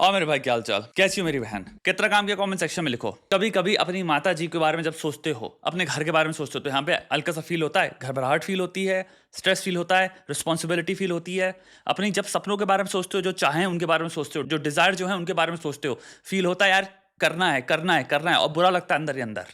और मेरे भाई क्या हाल चाल, कैसी हो मेरी बहन? कितना काम किया कमेंट सेक्शन में लिखो। कभी कभी अपनी माता जी के बारे में जब सोचते हो, अपने घर के बारे में सोचते हो, तो यहाँ पे हल्का सा फील होता है, घबराहट फील होती है, स्ट्रेस फील होता है, रिस्पॉन्सिबिलिटी फील होती है। अपनी जब सपनों के बारे में सोचते हो, जो चाहें उनके बारे में सोचते हो, जो डिजायर जो है उनके बारे में सोचते हो, फील होता है यार करना है करना है करना है, और बुरा लगता है अंदर ही अंदर।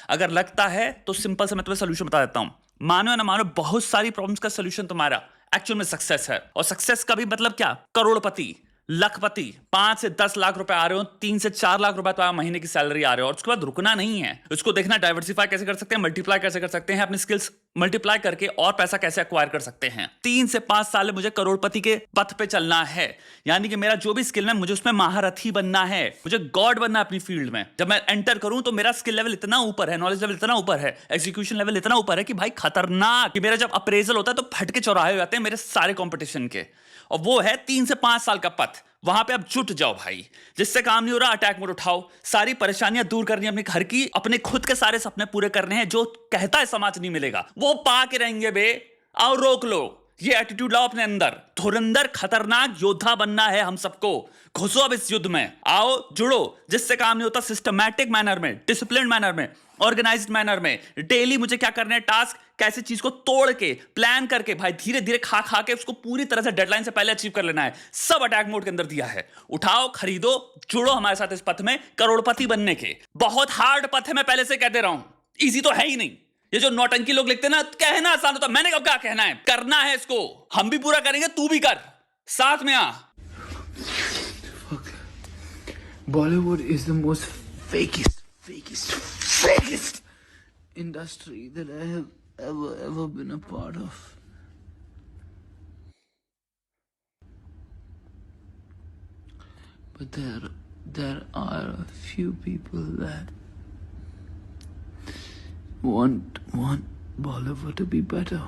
अगर लगता है तो सिंपल से मैं तुम्हें सोल्यूशन बता देता हूँ। मानो या ना मानो, बहुत सारी प्रॉब्लम्स का सोल्यूशन तुम्हारा एक्चुअल में सक्सेस है। और सक्सेस का भी मतलब क्या? करोड़पति, लखपति, 5 से 10 लाख रुपए आ रहे हो, 3 से 4 लाख रुपए तो महीने की सैलरी आ रहे हो, और उसके बाद रुकना नहीं है। उसको देखना डाइवर्सिफाई कैसे कर सकते हैं, मल्टीप्लाई कैसे कर सकते हैं, अपनी स्किल्स मल्टीप्लाई करके और पैसा कैसे एक्वायर कर सकते हैं। 3 से 5 साल में मुझे करोड़पति के पथ पे चलना है। यानी कि मेरा जो भी स्किल है, मुझे उसमें महारथी बनना है, मुझे गॉड बनना है अपनी फील्ड में। जब मैं एंटर करूं तो मेरा स्किल लेवल इतना ऊपर है, नॉलेज लेवल इतना ऊपर है, एग्जीक्यूशन लेवल इतना ऊपर है कि भाई खतरनाक। कि मेरा जब अप्रेजल होता है तो फटके चौराहे हो जाते हैं मेरे सारे कंपटीशन के। और वो है 3 से 5 साल का पथ। वहां पे आप जुट जाओ भाई। जिससे काम नहीं हो रहा, अटैक मोड उठाओ। सारी परेशानियां दूर करनी है अपने घर की, अपने खुद के सारे सपने पूरे करने हैं। जो कहता है समाज नहीं मिलेगा, वो पा के रहेंगे बे। आओ रोक लो, ये एटीट्यूड लाओ अपने अंदर। धुरंधर खतरनाक योद्धा बनना है हम सबको। घुसो अब इस युद्ध में, आओ जुड़ो। जिससे काम नहीं होता, सिस्टमैटिक मैनर में, डिसिप्लिन मैनर में, ऑर्गेनाइज्ड मैनर में, डेली मुझे क्या करना है, टास्क कैसे चीज को तोड़ के प्लान करके भाई धीरे धीरे खा खा के उसको पूरी तरह से डेडलाइन से पहले अचीव कर लेना है। सब अटैक मोड के अंदर दिया है। उठाओ, खरीदो, जुड़ो हमारे साथ इस पथ में करोड़पति बनने के। बहुत हार्ड पथ है, मैं पहले से कह दे रहा हूं, इजी तो है ही नहीं। ये जो नौटंकी लोग लिखते हैं ना, कहना आसान होता, मैंने कब क्या कहना है, करना है इसको। हम भी पूरा करेंगे, तू भी कर, साथ में आ। Bollywood is the most fakest industry that I have ever been a part of. But there are a few people that want Bollywood to be better.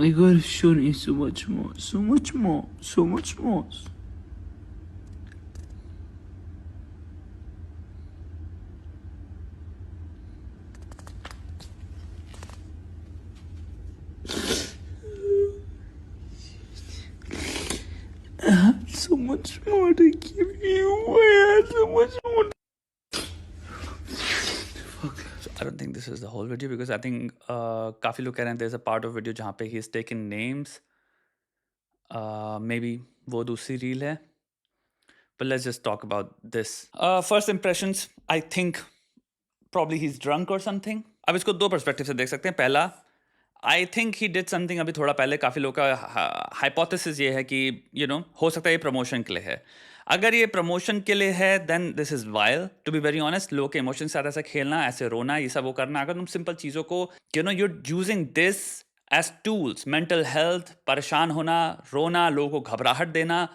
I could have shown you so much more. I had so much more to give you. I had so much more. I don't think this is the whole video because I think काफी लोग कह रहे हैं there's a part of video जहाँ पे he is taking names. Maybe वो दूसरी reel है. But let's just talk about this. First impressions, I think probably he's drunk or something. अब इसको दो पर्सपेक्टिव से देख सकते हैं. पहला, I think he did something अभी थोड़ा पहले. काफ़ी लोगों का हाइपोथेसिस ये है कि हो सकता है ये प्रमोशन के लिए है. अगर ये प्रमोशन के लिए है then this is vile. To be very honest, लोगों के इमोशन के साथ ऐसा खेलना, ऐसे रोना, ये सब वो करना, अगर तुम सिंपल चीज़ों को your using this as tools, mental health, परेशान होना, रोना, लोगों को घबराहट देना,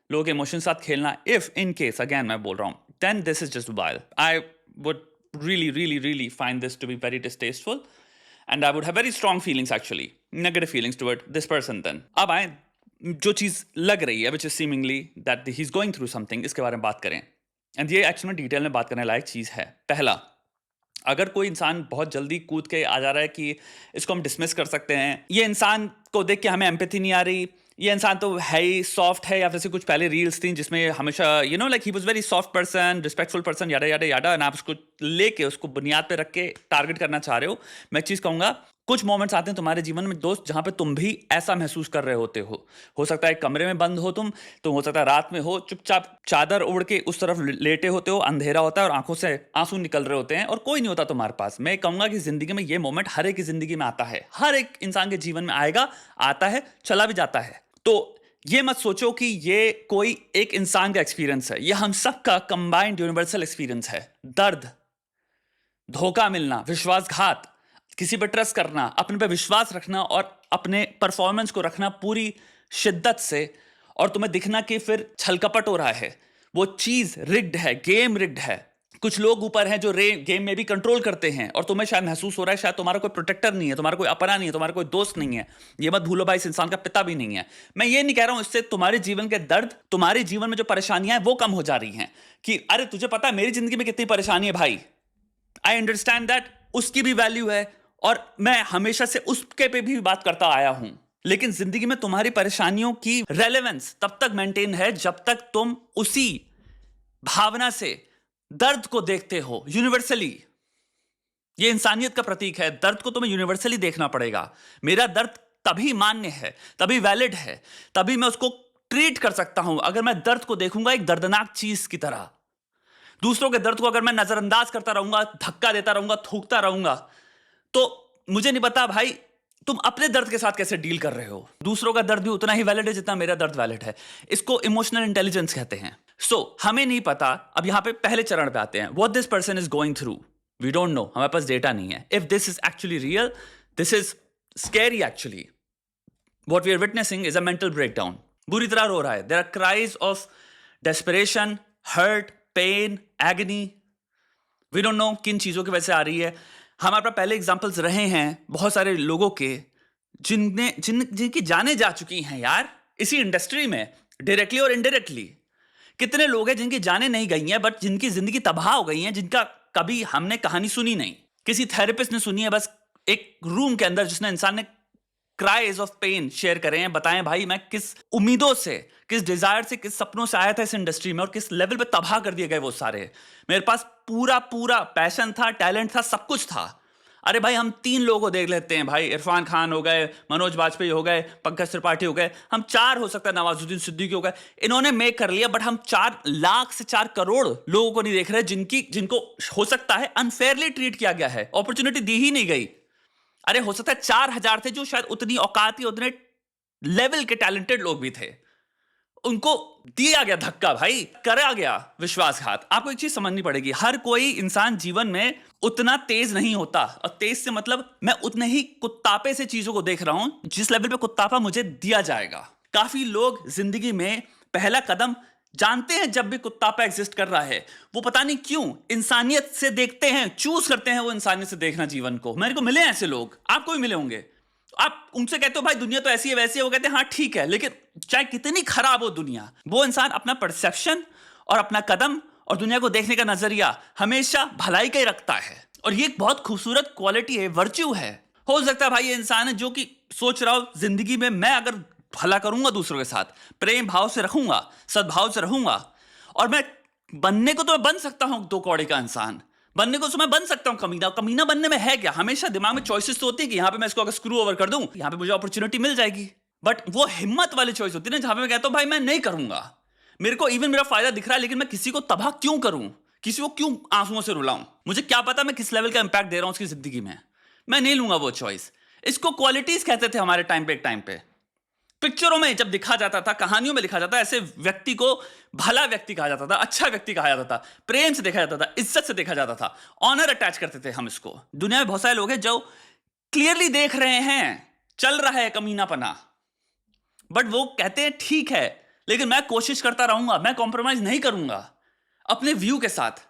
लोगों के इमोशन के साथ खेलना, इफ इन केस अगैन मैं बोल रहा हूँ, then this is just vile. I would really find this to be very distasteful. And I would have very strong feelings, actually, negative feelings toward this person then. अब आए जो चीज़ लग रही है, which is seemingly that he's going through something, इसके बारे में बात करें. And ये एक्चुअली डिटेल में बात करने लायक चीज़ है. पहला, अगर कोई इंसान बहुत जल्दी कूद के आ जा रहा है कि इसको हम डिसमिस कर सकते हैं, ये इंसान को देख के हमें एम्पैथी नहीं आ रही, ये इंसान तो है ही सॉफ्ट है, या फिर से कुछ पहले रील्स थी जिसमें हमेशा like he was very soft person, respectful person, याडा याडा याडा, और आप उसको लेके उसको बुनियाद पे रख के टारगेट करना चाह रहे हो. मैं एक चीज़ कहूँगा, कुछ मोमेंट्स आते हैं तुम्हारे जीवन में दोस्त जहाँ पे तुम भी ऐसा महसूस कर रहे होते हो सकता है कमरे में बंद हो तुम, तो हो सकता है रात में हो, चुपचाप चादर ओढ़ के उस तरफ लेटे होते हो, अंधेरा होता है और आंखों से आंसू निकल रहे होते हैं और कोई नहीं होता तुम्हारे पास. मैं कहूँगा कि जिंदगी में ये मोमेंट हर एक की जिंदगी में आता है, हर एक इंसान के जीवन में आएगा, आता है, चला भी जाता है. तो ये मत सोचो कि ये कोई एक इंसान का एक्सपीरियंस है, ये हम सबका कंबाइंड यूनिवर्सल एक्सपीरियंस है. दर्द, धोखा मिलना, विश्वासघात, किसी पर ट्रस्ट करना, अपने पे विश्वास रखना और अपने परफॉर्मेंस को रखना पूरी शिद्दत से, और तुम्हें दिखना कि फिर छलकपट हो रहा है, वो चीज रिग्ड है, गेम रिग्ड है. कुछ लोग ऊपर हैं जो गेम में भी कंट्रोल करते हैं, और तुम्हें शायद महसूस हो रहा है शायद तुम्हारा कोई प्रोटेक्टर नहीं है, तुम्हारा कोई अपना नहीं है, तुम्हारा कोई दोस्त नहीं है. ये मत भूलो भाई, इस इंसान का पिता भी नहीं है. मैं ये नहीं कह रहा हूं इससे तुम्हारे जीवन के दर्द, तुम्हारे जीवन में जो परेशानियां हैं वो कम हो जा रही हैं. कि अरे तुझे पता है मेरी जिंदगी में कितनी परेशानी है भाई, आई अंडरस्टैंड दैट उसकी भी वैल्यू है और मैं हमेशा से उसके पे भी बात करता आया हूं, लेकिन जिंदगी में तुम्हारी परेशानियों की रेलेवेंस तब तक मेंटेन है जब तक तुम उसी भावना से दर्द को देखते हो यूनिवर्सली। ये इंसानियत का प्रतीक है, दर्द को तुम्हें यूनिवर्सली देखना पड़ेगा। मेरा दर्द तभी मान्य है, तभी वैलिड है, तभी मैं उसको ट्रीट कर सकता हूं अगर मैं दर्द को देखूंगा एक दर्दनाक चीज की तरह। दूसरों के दर्द को अगर मैं नजरअंदाज करता रहूंगा, धक्का देता रहूंगा, थूकता रहूंगा, तो मुझे नहीं पता भाई तुम अपने दर्द के साथ कैसे डील कर रहे हो। दूसरों का दर्द भी उतना ही वैलिड है जितना मेरा दर्द वैलिड है। इसको इमोशनल इंटेलिजेंस कहते हैं। हमें नहीं पता। अब यहां पे पहले चरण पे आते हैं, what this person is going through, we don't know, हमारे पास डेटा नहीं है। If this is actually real, this is scary actually. What we are witnessing is a mental breakdown. बुरी तरह रो रहा है। There are cries of desperation, hurt, pain, agony. We don't know किन चीजों की वजह से आ रही है। हमारे पास पहले एग्जाम्पल्स रहे हैं बहुत सारे लोगों के जिनकी जाने जा चुकी हैं यार इसी इंडस्ट्री में, डायरेक्टली और इनडायरेक्टली। कितने लोग हैं जिनकी जाने नहीं गई हैं बट जिनकी जिंदगी तबाह हो गई है, जिनका कभी हमने कहानी सुनी नहीं, किसी थेरेपिस्ट ने सुनी है। बस एक रूम के अंदर जिसने इंसान ने क्राइज ऑफ पेन शेयर करें हैं, बताएं भाई मैं किस उम्मीदों से, किस डिजायर से, किस सपनों से आया था इस इंडस्ट्री में और किस लेवल पे तबाह कर दिए गए वो सारे। मेरे पास पूरा पैशन था, टैलेंट था, सब कुछ था। अरे भाई हम 3 लोगों को देख लेते हैं भाई, इरफान खान हो गए, मनोज बाजपेयी हो गए, पंकज त्रिपाठी हो गए, हम 4 हो सकता है, नवाजुद्दीन सिद्दीकी हो गए। इन्होंने मेक कर लिया बट हम 4 लाख से 4 करोड़ लोगों को नहीं देख रहे जिनको हो सकता है अनफेयरली ट्रीट किया गया है, अपॉर्चुनिटी दी ही नहीं गई। अरे हो सकता है 4000 थे जो शायद उतनी औकात, उतने लेवल के टैलेंटेड लोग भी थे, उनको दिया गया धक्का भाई, करा गया विश्वासघात। आपको एक चीज समझनी पड़ेगी, हर कोई इंसान जीवन में उतना तेज नहीं होता। और तेज से मतलब मैं उतने ही कुत्तापे से चीजों को देख रहा हूं जिस लेवल पे कुत्तापा मुझे दिया जाएगा। काफी लोग जिंदगी में पहला कदम जानते हैं जब भी कुत्तापा एग्जिस्ट कर रहा है, वो पता नहीं क्यों इंसानियत से देखते हैं, चूज करते हैं वो इंसानियत से देखना जीवन को। मेरे को मिले ऐसे लोग, आपको भी मिले होंगे। आप उनसे कहते हो भाई दुनिया तो ऐसी है वैसी है, वो कहते हैं हाँ ठीक है, लेकिन चाहे कितनी खराब हो दुनिया, वो इंसान अपना परसेप्शन और अपना कदम और दुनिया को देखने का नजरिया हमेशा भलाई का ही रखता है। और ये एक बहुत खूबसूरत क्वालिटी है, वर्च्यू है। हो सकता है भाई ये इंसान है जो कि सोच रहा हो जिंदगी में मैं अगर भला करूंगा दूसरों के साथ, प्रेम भाव से रखूंगा, सद्भाव से रहूंगा, और मैं बनने को तो मैं बन सकता हूं 2 कौड़े का इंसान, बनने को तो मैं बन सकता हूं कमीना। कमीना बनने में है क्या? हमेशा दिमाग में चॉइसेस तो होती है कि यहां पे मैं इसको अगर स्क्रू ओवर कर दूं, यहां पे मुझे अपॉर्चुनिटी मिल जाएगी। बट वो हिम्मत वाली चॉइस होती है ना, जहां पे मैं कहता हूं भाई मैं नहीं करूंगा, मेरे को इवन मेरा फायदा दिख रहा है लेकिन मैं किसी को तबाह क्यों करूं, किसी को क्यों आंसुओं से रुलाऊं, मुझे क्या पता मैं किस लेवल का इंपैक्ट दे रहा हूं उसकी जिंदगी में, मैं नहीं लूंगा वो चॉइस। इसको क्वालिटीज कहते थे हमारे टाइम पे। एक टाइम पे पिक्चरों में जब दिखा जाता था, कहानियों में लिखा जाता था, ऐसे व्यक्ति को भला व्यक्ति कहा जाता था, अच्छा व्यक्ति कहा जाता था, प्रेम से देखा जाता था, इज्जत से देखा जाता था, ऑनर अटैच करते थे हम इसको। दुनिया में बहुत सारे लोग हैं जो क्लियरली देख रहे हैं चल रहा है कमीनापना, बट वो कहते हैं ठीक है लेकिन मैं कोशिश करता रहूंगा, मैं कॉम्प्रोमाइज नहीं करूंगा अपने व्यू के साथ।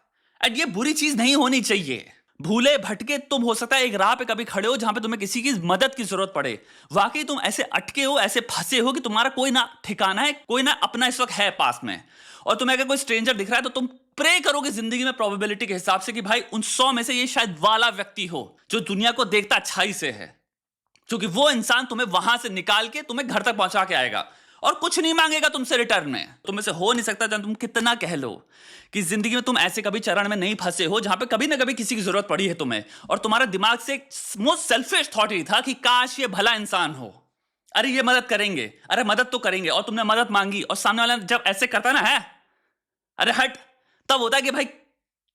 एंड ये बुरी चीज नहीं होनी चाहिए। भूले भटके तुम हो सकता है एक राह पे कभी खड़े हो जहां पे तुम्हें किसी की मदद की जरूरत पड़े, वाकई तुम ऐसे अटके हो, ऐसे फंसे हो कि तुम्हारा कोई ना ठिकाना है, कोई ना अपना इस वक्त है पास में, और तुम्हें अगर कोई स्ट्रेंजर दिख रहा है तो तुम प्रे करोगे जिंदगी में प्रोबेबिलिटी के हिसाब से कि भाई उन 100 में से ये शायद वाला व्यक्ति हो जो दुनिया को देखता अच्छाई से है, क्योंकि वो इंसान तुम्हें वहां से निकाल के तुम्हें घर तक पहुंचा के आएगा और कुछ नहीं मांगेगा तुमसे रिटर्न में। तुम से हो नहीं सकता जब तुम कितना कह लो कि जिंदगी में तुम ऐसे कभी चरण में नहीं फंसे हो जहां पे कभी ना कभी किसी की जरूरत पड़ी है तुम्हें, और तुम्हारा दिमाग से मोस्ट सेल्फिश थॉट ही था कि काश ये भला इंसान हो, अरे ये मदद करेंगे, अरे मदद तो करेंगे, और तुमने मदद मांगी और सामने वाला जब ऐसे करता ना है अरे हट, तब होता है कि भाई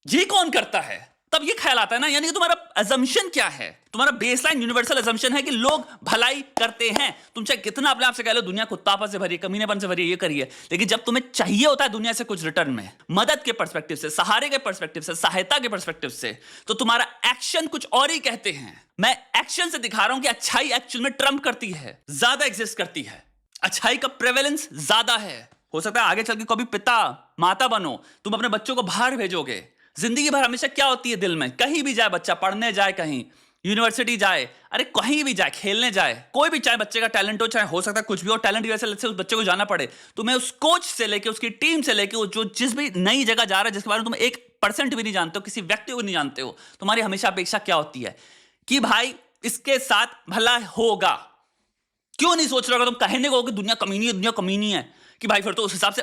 ये कौन करता है, तब ये ख्याल आता है ना। यानी कि तुम्हारा अजम्पशन क्या है, तुम्हारा बेसलाइन यूनिवर्सल अजम्पशन है कि लोग भलाई करते हैं। तुम चाहे कितना अपने आप से कह लो दुनिया कुत्तापा से भरी, कमीनेपन से भरी, ये करिए, लेकिन जब तुम्हें चाहिए होता है दुनिया से कुछ रिटर्न में, मदद के पर्सपेक्टिव से, सहारे के पर्सपेक्टिव से, सहायता के पर्सपेक्टिव से, तो तुम्हारा एक्शन कुछ और ही कहते हैं। मैं एक्शन से दिखा रहा हूं कि अच्छाई एक्चुअल में ट्रम्प करती है, ज्यादा एग्जिस्ट करती है, अच्छाई का प्रेवेलेंस ज्यादा है। हो सकता है आगे चल के कभी पिता माता बनो, तुम अपने बच्चों को बाहर भेजोगे, जिंदगी भर हमेशा क्या होती है दिल में, कहीं भी जाए बच्चा, पढ़ने जाए, कहीं यूनिवर्सिटी जाए, अरे कहीं भी जाए, खेलने जाए, कोई भी चाहे बच्चे का टैलेंट हो, चाहे हो सकता है कुछ भी हो, टैलेंट की वजह से उस बच्चे को जाना पड़े, तुम्हें उस कोच से लेके, उसकी टीम से लेके, जो जिस भी नई जगह जा रहा है जिसके बारे में तुम्हें 1% भी नहीं जानते हो, किसी व्यक्ति को नहीं जानते हो, तुम्हारी हमेशा अपेक्षा क्या होती है कि भाई इसके साथ भला होगा। क्यों नहीं सोच रहे हो? तुम कहने को कि दुनिया कमीनी है कि भाई फिर तो उस हिसाब से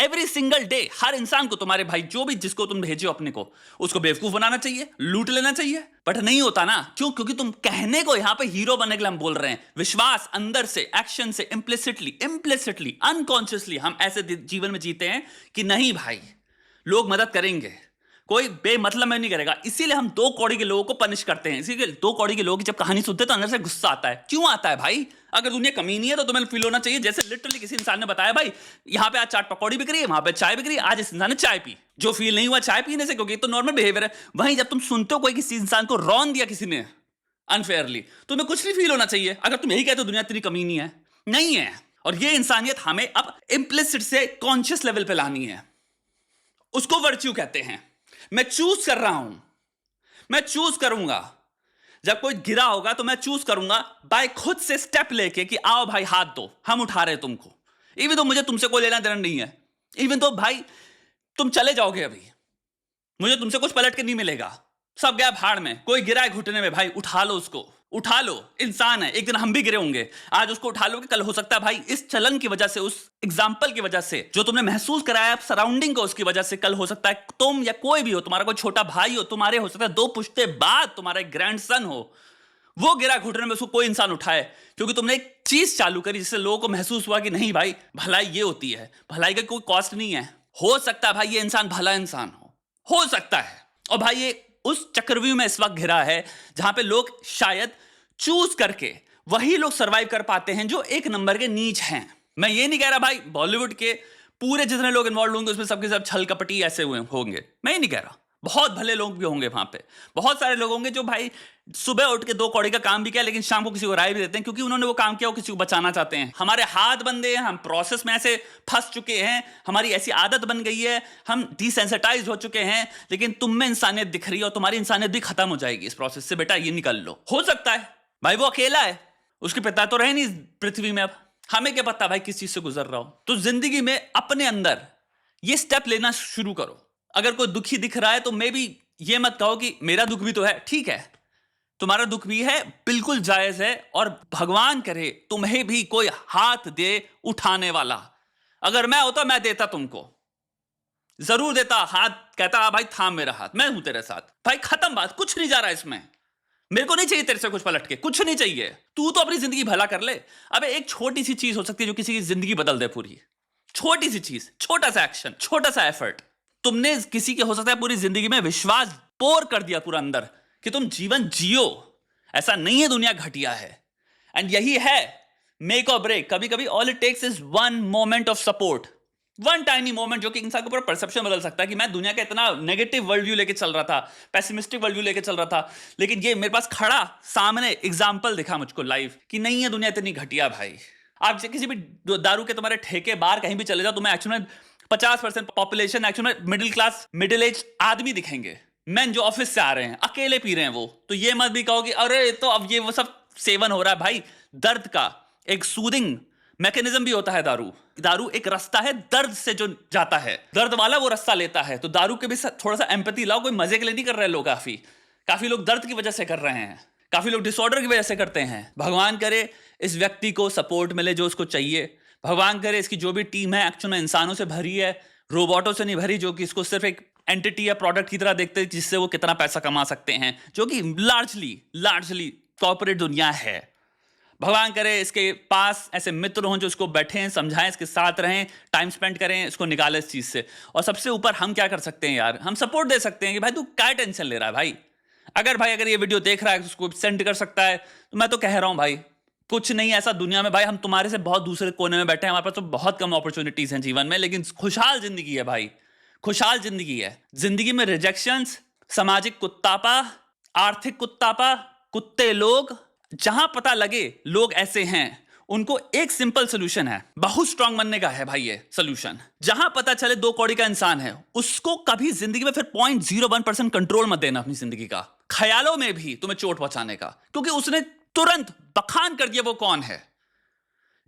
एवरी सिंगल डे हर इंसान को, तुम्हारे भाई जो भी जिसको तुम भेजो अपने को, उसको बेवकूफ बनाना चाहिए, लूट लेना चाहिए। बट नहीं होता ना। क्यों? क्योंकि तुम कहने को यहां पे हीरो बनने के लिए हम बोल रहे हैं। विश्वास अंदर से, एक्शन से, इम्प्लिसिटली, अनकॉन्शियसली हम ऐसे जीवन में जीते हैं कि नहीं भाई लोग मदद करेंगे, कोई बेमतलब में नहीं करेगा। इसीलिए हम 2 कौड़ी के लोगों को पनिश करते हैं। इसीलिए 2 कौड़ी के लोगों की जब कहानी सुनते तो अंदर से गुस्सा आता है। क्यों आता है भाई? अगर दुनिया कमीनी है तो तुम्हें फील होना चाहिए जैसे लिटरली किसी इंसान ने बताया भाई यहाँ पे आज चाट पकौड़ी बिक रही है, वहां पे चाय बिक रही है, आज इस इंसान ने चाय पी। जो फील नहीं हुआ चाय पीने से, क्योंकि तो नॉर्मल बिहेवियर है। वहीं जब तुम सुनते हो कोई किसी इंसान को रौन दिया किसी ने अनफेयरली, तुम्हें कुछ नहीं फील होना चाहिए। अगर तुम यही कहते हो दुनिया इतनी कमीनी है, नहीं है। और ये इंसानियत हमें अब इम्प्लिसिट से कॉन्शियस लेवल पे लानी है। उसको वर्च्यू कहते हैं। मैं चूज कर रहा हूं, मैं चूज करूंगा। जब कोई गिरा होगा तो मैं चूज करूंगा बाय खुद से स्टेप लेके कि आओ भाई हाथ दो, हम उठा रहे तुमको। इवन तो मुझे तुमसे कोई लेना देना नहीं है, इवन तो भाई तुम चले जाओगे अभी, मुझे तुमसे कुछ पलट के नहीं मिलेगा, सब गया भाड़ में। कोई गिरा है घुटने में, भाई उठा लो उसको, उठा लो। इंसान है, एक दिन हम भी गिरे होंगे, आज उसको उठा लोगे, कल हो सकता है भाई इस चलन की वजह से, उस एग्जाम्पल की वजह से जो तुमने महसूस कराया सराउंडिंग को, उसकी वजह से कल हो सकता है तुम या कोई भी हो, तुम्हारा कोई छोटा भाई हो, तुम्हारे हो सकता है 2 पुश्ते बाद तुम्हारा एक ग्रैंडसन हो, वो गिरा घुटने में, उसको कोई इंसान उठाए। क्योंकि तुमने एक चीज चालू करी जिससे लोगों को महसूस हुआ कि नहीं भाई भलाई ये होती है, भलाई का कोई कॉस्ट नहीं है। हो सकता है भाई ये इंसान भला इंसान हो सकता है। और भाई ये उस चक्रव्यूह में इस वक्त घिरा है जहां पे लोग शायद चूज करके वही लोग सरवाइव कर पाते हैं जो 1 नंबर के नीच हैं। मैं ये नहीं कह रहा भाई बॉलीवुड के पूरे जितने लोग इन्वॉल्व होंगे उसमें सबके सब छल कपटी ऐसे हुए होंगे, मैं ये नहीं कह रहा। बहुत भले लोग भी होंगे वहां पे, बहुत सारे लोग होंगे जो भाई सुबह उठ के 2 कौड़ी का काम भी किया, लेकिन शाम को किसी को राय भी देते हैं क्योंकि उन्होंने वो काम किया, वो किसी को बचाना चाहते हैं। हमारे हाथ बंदे हैं, हम प्रोसेस में ऐसे फंस चुके हैं, हमारी ऐसी आदत बन गई है, हम डिसेंसिटाइज हो चुके हैं। लेकिन तुम में इंसानियत दिख रही है और तुम्हारी इंसानियत भी खत्म हो जाएगी इस प्रोसेस से। बेटा ये निकल लो। हो सकता है भाई वो अकेला है, उसके पिता तो रहे नहीं इस पृथ्वी में, अब हमें क्या पता भाई किस चीज से गुजर रहा हो। तो जिंदगी में अपने अंदर ये स्टेप लेना शुरू करो। अगर कोई दुखी दिख रहा है तो मे बी ये मत कहो कि मेरा दुख भी तो है, ठीक है तुम्हारा दुख भी है, बिल्कुल जायज है, और भगवान करे तुम्हें भी कोई हाथ दे उठाने वाला। अगर मैं होता मैं देता तुमको, जरूर देता हाथ, कहता भाई थाम मेरा हाथ, मैं हूं तेरे साथ। भाई खत्म बात, कुछ नहीं जा रहा इसमें, मेरे को नहीं चाहिए तेरे से कुछ पलट के, कुछ नहीं चाहिए। तू तो अपनी जिंदगी भला कर ले। अबे एक छोटी सी चीज हो सकती है जो किसी की जिंदगी बदल दे पूरी, छोटी सी चीज, छोटा सा एक्शन, छोटा सा एफर्ट। तुमने किसी के हो सकता है पूरी जिंदगी में विश्वास पोर कर दिया पूरा अंदर कि तुम जीवन जियो। ऐसा नहीं है दुनिया घटिया है, एंड यही है मेक और ब्रेक। कभी कभी all it takes is 1 moment of support, 1 tiny moment जो कि इंसान को पूरा परसेप्शन बदल सकता है। कि मैं दुनिया का इतना नेगेटिव वर्ल्ड व्यू लेके चल रहा था, पेसिमिस्टिक वर्ल्ड व्यू लेके चल रहा था, लेकिन ये मेरे पास खड़ा सामने एग्जाम्पल दिखा मुझको लाइव कि नहीं है दुनिया इतनी घटिया। भाई आप किसी भी दारू के तुम्हारे ठेके बार कहीं भी चले जाओ, तुम्हें एक्चुअल में 50% पॉपुलेशन एक्चुअल में मिडिल क्लास, मिडिल एज आदमी दिखेंगे। मैन जो ऑफिस से आ रहे हैं अकेले पी रहे हैं वो, तो ये मत भी कहो कि अरे तो अब ये वो सब सेवन हो रहा है। भाई दर्द का एक सूदिंग मैकेनिज्म भी होता है दारू। दारू एक रास्ता है दर्द से जो जाता है, दर्द वाला वो रास्ता लेता है। तो दारू के भी थोड़ा सा एम्पैथी लाओ। कोई मजे के लिए नहीं कर रहे लोग, काफी लोग दर्द की वजह से कर रहे हैं, काफी लोग डिसऑर्डर की वजह से करते हैं। भगवान करे इस व्यक्ति को सपोर्ट मिले जो उसको चाहिए। भगवान करे इसकी जो भी टीम है एक्चुअल में इंसानों से भरी है, रोबोटों से नहीं भरी, जो कि इसको सिर्फ एक एंटिटी या प्रोडक्ट की तरह देखते हैं जिससे वो कितना पैसा कमा सकते हैं, जो कि लार्जली कॉर्पोरेट दुनिया है। भगवान करे इसके पास ऐसे मित्र हों जो इसको बैठें, समझाएं, इसके साथ रहें, टाइम स्पेंड करें, इसको निकालें इस चीज से। और सबसे ऊपर हम क्या कर सकते हैं यार, हम सपोर्ट दे सकते हैं कि भाई तू क्या टेंशन ले रहा है भाई। अगर ये वीडियो देख रहा है उसको सेंड कर सकता है, तो मैं तो कह रहा हूं भाई कुछ नहीं ऐसा दुनिया में। भाई हम तुम्हारे से बहुत दूसरे कोने में बैठे हैं, हमारे पास तो बहुत कम अपॉर्चुनिटीज हैं जीवन में, लेकिन खुशहाल जिंदगी है भाई, खुशहाल जिंदगी है। जिंदगी में रिजेक्शंस, सामाजिक कुत्तापा, आर्थिक कुत्तापा, कुत्ते लोग, जहां पता लगे लोग ऐसे हैं, उनको एक सिंपल सोल्यूशन है, बहुत स्ट्रांग बनने का है भाई ये सोल्यूशन। जहां पता चले 2 कौड़ी का इंसान है, उसको कभी जिंदगी में फिर 0.01% कंट्रोल मत देना अपनी जिंदगी का, ख्यालों में भी तुम्हें चोट पहुंचाने का, क्योंकि उसने तुरंत बखान कर दिया वो कौन है।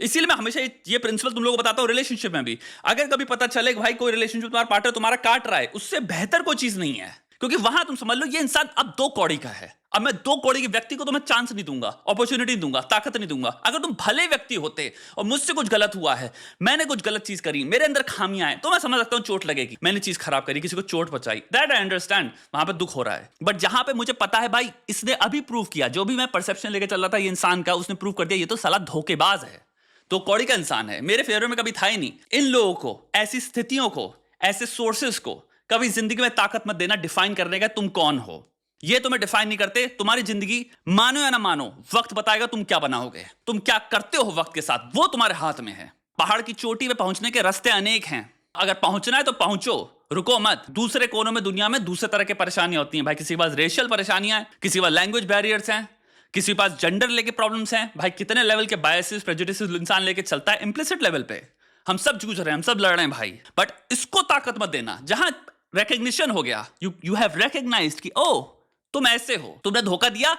इसीलिए मैं हमेशा ये प्रिंसिपल तुम लोगों को बताता हूं रिलेशनशिप में भी। अगर कभी पता चले कि भाई कोई रिलेशनशिप तुम्हारा पार्टनर तुम्हारा काट रहा है, उससे बेहतर कोई चीज नहीं है, क्योंकि वहां तुम समझ लो ये इंसान अब 2 कौड़ी का है। अब मैं 2 कौड़ी के व्यक्ति को तो मैं चांस नहीं दूंगा, अपॉर्चुनिटी नहीं दूंगा, ताकत नहीं दूंगा। अगर तुम भले व्यक्ति होते और मुझसे कुछ गलत हुआ है, मैंने कुछ गलत चीज करी, मेरे अंदर खामियां हैं, तो मैं समझ सकता हूं चोट लगेगी, मैंने चीज खराब करी, किसी को चोट पहुंचाई, दैट आई अंडरस्टैंड, वहां पे दुख हो रहा है। बट जहां पे मुझे पता है भाई इसने अभी प्रूव किया, जो भी मैं परसेप्शन लेके चल रहा था ये इंसान का, उसने प्रूव कर दिया ये तो साला धोखेबाज है, तो कौड़ी का इंसान है, मेरे फेवर में कभी था ही नहीं। इन लोगों को, ऐसी स्थितियों को, ऐसे सोर्सेस को कभी जिंदगी में ताकत मत देना डिफाइन करने का तुम कौन हो। ये तुम्हें डिफाइन नहीं करते। तुम्हारी जिंदगी मानो या ना मानो वक्त बताएगा तुम क्या बनाओगे, तुम क्या करते हो वक्त के साथ, वो तुम्हारे हाथ में है। पहाड़ की चोटी पे पहुंचने के रास्ते अनेक हैं, अगर पहुंचना है तो पहुंचो, रुको मत। दूसरे कोनों में दुनिया में दूसरे तरह की परेशानियां होती हैं भाई, किसी के पास रेशियल परेशानियां हैं, किसी के पास लैंग्वेज बैरियर्स हैं, किसी के पास जेंडर लेके प्रॉब्लम्स हैं। भाई कितने लेवल के बायसेस प्रेजुडिसेस इंसान लेके चलता है इम्प्लिसिट लेवल पे। हम सब जूझ रहे हैं, हम सब लड़ रहे हैं भाई, बट इसको ताकत मत देना। जहां रिकग्निशन हो गया, यू हैव रिकग्नाइज्ड कि ओ तुम ऐसे हो, तुमने धोखा दिया,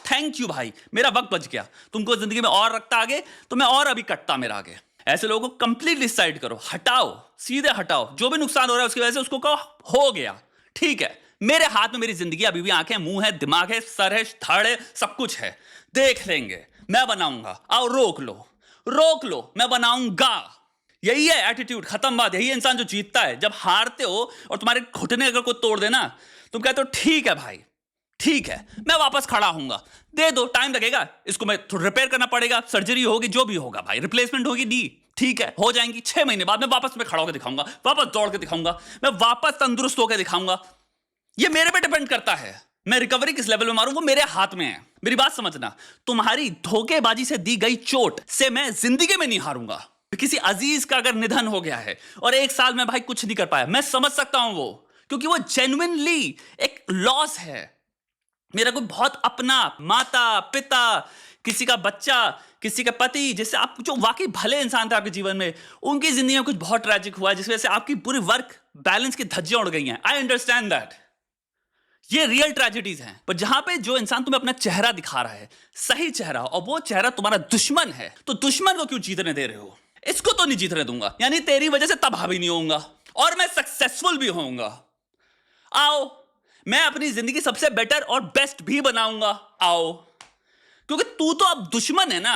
थैंक यू भाई, मेरा वक्त बच गया, तुमको जिंदगी में और रखता आगे तो मैं और अभी कटता मेरा आगे। ऐसे लोगों को कंप्लीटली साइड करो, हटाओ, सीधे हटाओ। जो भी नुकसान हो रहा है उसकी वजह से उसको कहो हो गया, ठीक है, मेरे हाथ में मेरी जिंदगी, अभी भी आंखें, मुंह है, दिमाग है, सर है, धड़ है, सब कुछ है, देख लेंगे, मैं बनाऊंगा, आओ रोक लो, मैं बनाऊंगा। यही है एटीट्यूड, खत्म बात। यही इंसान जो जीतता है। जब हारते हो और तुम्हारे घुटने अगर कोई तोड़ देना, तुम कहते हो ठीक है भाई, ठीक है, मैं वापस खड़ा हूंगा, दे दो, टाइम लगेगा, इसको मैं थोड़ा रिपेयर करना पड़ेगा, सर्जरी होगी, जो भी होगा भाई, रिप्लेसमेंट होगी, दी, ठीक है, हो जाएंगी। 6 महीने बाद मैं वापस में खड़ा होकर दिखाऊंगा, वापस दौड़ के दिखाऊंगा, मैं वापस तंदुरुस्त होकर दिखाऊंगा। ये मेरे पे डिपेंड करता है, मैं रिकवरी किस लेवल में मारूं वो मेरे हाथ में है। मेरी बात समझना, तुम्हारी धोखेबाजी से दी गई चोट से मैं जिंदगी में नहीं हारूंगा। किसी अजीज का अगर निधन हो गया है और 1 साल में भाई कुछ नहीं कर पाया, मैं समझ सकता हूं वो, क्योंकि वो जेन्युइनली एक लॉस है। मेरा कोई बहुत अपना, माता पिता, किसी का बच्चा, किसी का पति, जिससे आप जो वाकई भले इंसान थे आपके जीवन में, उनकी जिंदगी में कुछ बहुत ट्रैजिक हुआ है, जिस वजह से आपकी पूरी वर्क बैलेंस की धज्जियां उड़ गई हैं। आई अंडरस्टैंड दैट, ये रियल ट्रेजेडीज हैं। पर जहां पे जो इंसान तुम्हें अपना चेहरा दिखा रहा है, सही चेहरा, और वो चेहरा तुम्हारा दुश्मन है, तो दुश्मन को क्यों जीतने दे रहे हो? इसको तो नहीं जीतने दूंगा, यानी तेरी वजह से तबाह भी नहीं होऊंगा और मैं सक्सेसफुल भी होऊंगा। आओ, मैं अपनी जिंदगी सबसे बेटर और बेस्ट भी बनाऊंगा, आओ। क्योंकि तू तो अब दुश्मन है ना,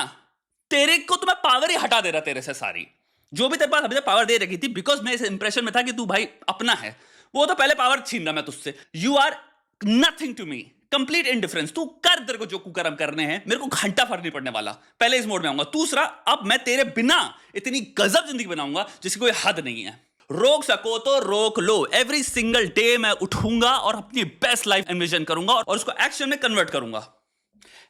तेरे को तो मैं पावर ही हटा दे रहा तेरे से सारी। जो भी तेरे पास अभी तक पावर दे रखी थी, बिकॉज मैं इस इंप्रेशन में था कि तू भाई अपना है, वो तो पहले पावर छीन रहा मैं तुझसे। You are nothing to me, complete indifference. तू कर, तेरे को जो कुकर्म करने हैं, मेरे को घंटा फर्क नहीं पड़ने वाला। पहले इस मोड में आऊंगा। दूसरा, अब मैं तेरे बिना इतनी गजब जिंदगी बनाऊंगा जिसकी कोई हद नहीं है। रोक सको तो रोक लो। एवरी सिंगल डे मैं उठूंगा और अपनी बेस्ट लाइफ एनविजन करूंगा और उसको एक्शन में कन्वर्ट करूंगा।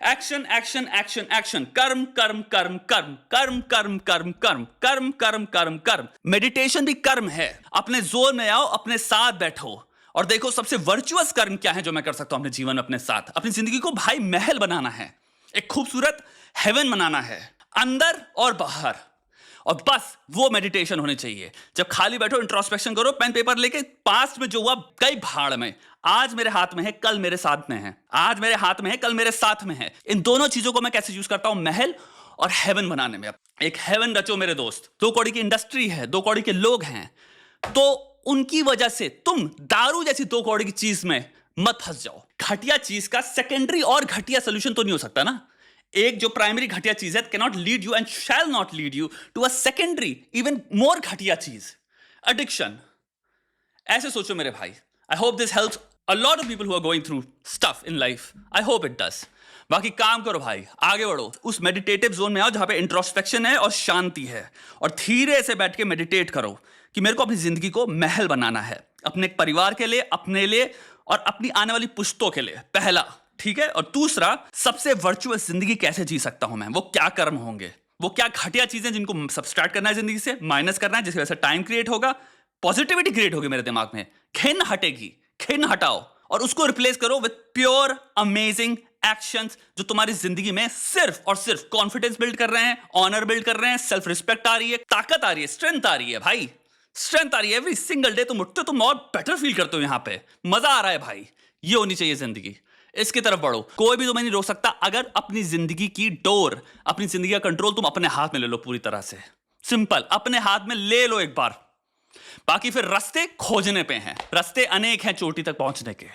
एक्शन एक्शन एक्शन एक्शन, कर्म कर्म कर्म कर्म कर्म कर्म कर्म कर्म कर्म कर्म कर्म कर्म। मेडिटेशन भी कर्म है। अपने जोन में आओ, अपने साथ बैठो और देखो सबसे वर्चुअस कर्म क्या है जो मैं कर सकता हूं अपने जीवन में अपने साथ। अपनी जिंदगी को भाई महल बनाना है, एक खूबसूरत हेवन बनाना है, अंदर और बाहर। और बस वो मेडिटेशन होनी चाहिए। जब खाली बैठो, इंट्रोस्पेक्शन करो, पेन पेपर लेके, पास्ट में जो हुआ कई भाड़ में, आज मेरे हाथ में है, कल मेरे साथ में है। आज मेरे हाथ में है, कल मेरे साथ में है। इन दोनों चीजों को मैं कैसे यूज करता हूं महल और हेवन बनाने में। एक हेवन रचो मेरे दोस्त। 2 कौड़ी की इंडस्ट्री है, 2 कौड़ी के लोग हैं, तो उनकी वजह से तुम दारू जैसी 2 कौड़ी की चीज में मत फंस जाओ। घटिया चीज का सेकेंडरी और घटिया सोल्यूशन तो नहीं हो सकता ना। एक जो प्राइमरी घटिया चीज है can not lead you and shall not lead you to a secondary even more घटिया चीज, एडिक्शन। ऐसे सोचो मेरे भाई। I hope this helps a lot of people who are going through stuff in life. I hope it does. बाकी काम करो भाई, आगे बढ़ो, उस मेडिटेटिव जोन में आओ जहां पे इंट्रोस्पेक्शन है और शांति है, और धीरे से बैठ के मेडिटेट करो कि मेरे को अपनी जिंदगी को महल बनाना है, अपने परिवार के लिए, अपने लिए और अपनी आने वाली पुश्तों के लिए, पहला, ठीक है। और दूसरा, सबसे वर्चुअस जिंदगी कैसे जी सकता हूं मैं, वो क्या कर्म होंगे, वो क्या घटिया चीजें जिनको सब्सट्रैक्ट करना है जिंदगी से, माइनस करना है, जिसकी वजह से टाइम क्रिएट होगा, पॉजिटिविटी क्रिएट होगी मेरे दिमाग में, घिन हटेगी, घिन हटाओ और उसको रिप्लेस करो विद प्योर अमेजिंग एक्शंस जो तुम्हारी जिंदगी में सिर्फ और सिर्फ कॉन्फिडेंस बिल्ड कर रहे हैं, ऑनर बिल्ड कर रहे हैं, सेल्फ रिस्पेक्ट आ रही है, ताकत आ रही है, स्ट्रेंथ आ रही है भाई, स्ट्रेंथ आ रही है। एवरी सिंगल डे तुम उठते हो, तुम और बेटर फील करते हो, यहां पे मजा आ रहा है भाई। ये होनी चाहिए जिंदगी, इसकी तरफ बढ़ो। कोई भी तुम्हें नहीं रोक सकता अगर अपनी जिंदगी की डोर, अपनी जिंदगी का कंट्रोल तुम अपने हाथ में ले लो पूरी तरह से। सिंपल, अपने हाथ में ले लो एक बार। बाकी फिर रास्ते खोजने पे हैं, रास्ते अनेक हैं चोटी तक पहुंचने के।